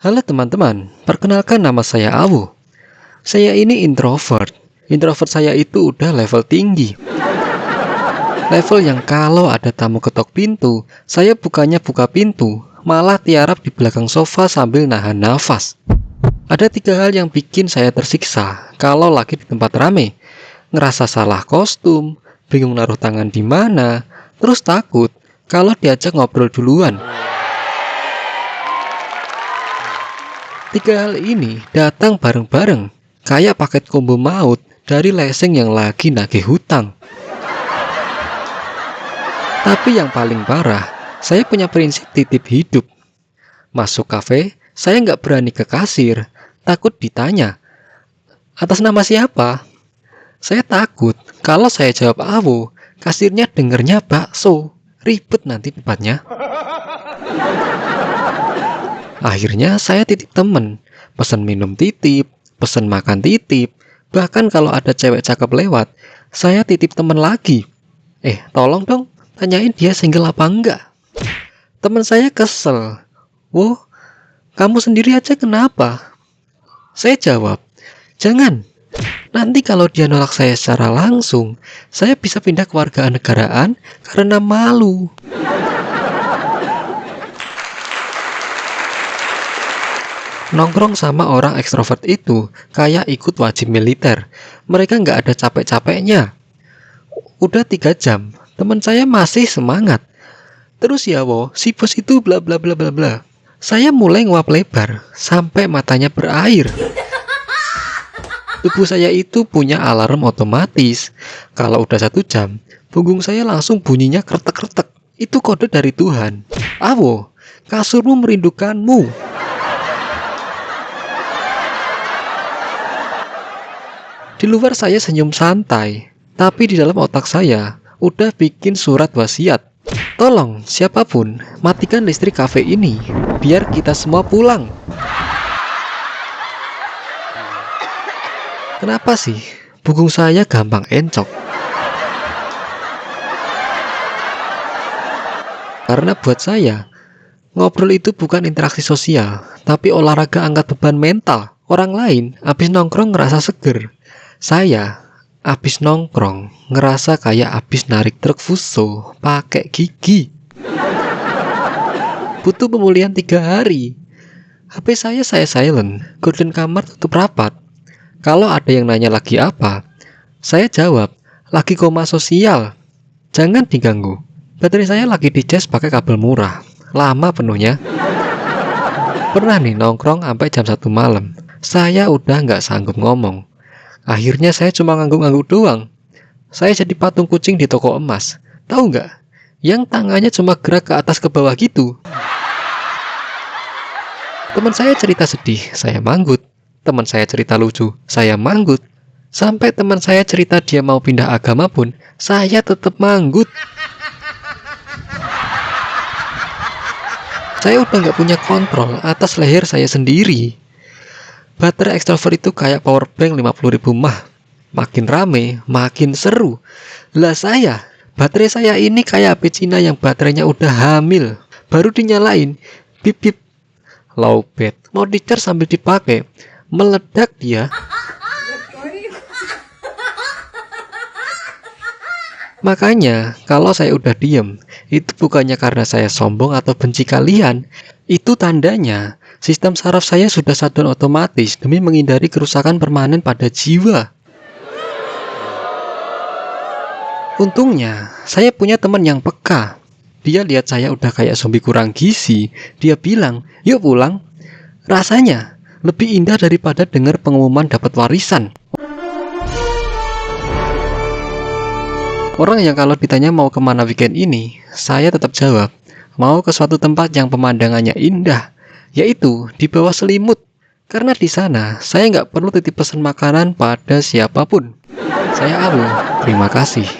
Halo teman-teman, perkenalkan nama saya Awu. Saya ini introvert. Introvert saya itu udah level tinggi. Level yang kalau ada tamu ketok pintu, saya bukannya buka pintu, malah tiarap di belakang sofa sambil nahan nafas. Ada 3 hal yang bikin saya tersiksa kalau lagi di tempat rame. Ngerasa salah kostum, bingung naruh tangan di mana, terus takut kalau diajak ngobrol duluan. 3 hal ini datang bareng-bareng, kayak paket combo maut dari leseng yang lagi nagih hutang. Tapi yang paling parah, saya punya prinsip titip hidup. Masuk kafe, saya nggak berani ke kasir, takut ditanya, atas nama siapa? Saya takut kalau saya jawab Awu, kasirnya dengernya bakso, ribet nanti debatnya. Akhirnya saya titip temen, pesen minum titip, pesen makan titip, bahkan kalau ada cewek cakep lewat, saya titip temen lagi. Tolong dong, tanyain dia single apa enggak. Temen saya kesel, "Woh, kamu sendiri aja kenapa?" Saya jawab, "Jangan, nanti kalau dia nolak saya secara langsung, saya bisa pindah kewarganegaraan karena malu." Nongkrong sama orang ekstrovert itu kayak ikut wajib militer. Mereka nggak ada capek-capeknya. Udah 3 jam, teman saya masih semangat. Terus ya si bos itu bla bla bla bla bla. Saya mulai nguap lebar sampai matanya berair. Tubuh saya itu punya alarm otomatis. Kalau udah 1 jam, punggung saya langsung bunyinya kretek-kretek. Itu kode dari Tuhan. Awo, kasurmu merindukanmu. Di luar saya senyum santai, tapi di dalam otak saya udah bikin surat wasiat. Tolong siapapun matikan listrik kafe ini, biar kita semua pulang. Kenapa sih punggung saya gampang encok? Karena buat saya, ngobrol itu bukan interaksi sosial, tapi olahraga angkat beban mental. Orang lain habis nongkrong ngerasa seger. Saya abis nongkrong ngerasa kayak abis narik truk fuso pakai gigi. Butuh pemulihan 3 hari. HP saya silent, gorden kamar tutup rapat. Kalau ada yang nanya lagi apa, saya jawab, lagi koma sosial. Jangan diganggu. Baterai saya lagi dicas pakai kabel murah. Lama penuhnya. Pernah nih nongkrong sampai jam 1 malam. Saya udah nggak sanggup ngomong. Akhirnya saya cuma ngangguk-ngangguk doang. Saya jadi patung kucing di toko emas. Tahu nggak? Yang tangannya cuma gerak ke atas ke bawah gitu. Teman saya cerita sedih, saya manggut. Teman saya cerita lucu, saya manggut. Sampai teman saya cerita dia mau pindah agama pun, saya tetap manggut. Saya udah nggak punya kontrol atas leher saya sendiri. Baterai ekstrovert itu kayak powerbank 50.000 mAh. Makin rame, makin seru. Lah saya, baterai saya ini kayak HP Cina yang baterainya udah hamil. Baru dinyalain, bip bip. Low bat. Mau di-charge sambil dipakai, meledak dia. Makanya, kalau saya udah diem, itu bukannya karena saya sombong atau benci kalian. Itu tandanya sistem saraf saya sudah shutdown otomatis demi menghindari kerusakan permanen pada jiwa. Untungnya, saya punya teman yang peka. Dia lihat saya udah kayak zombie kurang gizi. Dia bilang, "Yuk pulang." Rasanya lebih indah daripada dengar pengumuman dapat warisan. Orang yang kalau ditanya mau kemana weekend ini, saya tetap jawab, mau ke suatu tempat yang pemandangannya indah, yaitu di bawah selimut. Karena di sana saya nggak perlu titip pesan makanan pada siapapun. Saya Awu, terima kasih.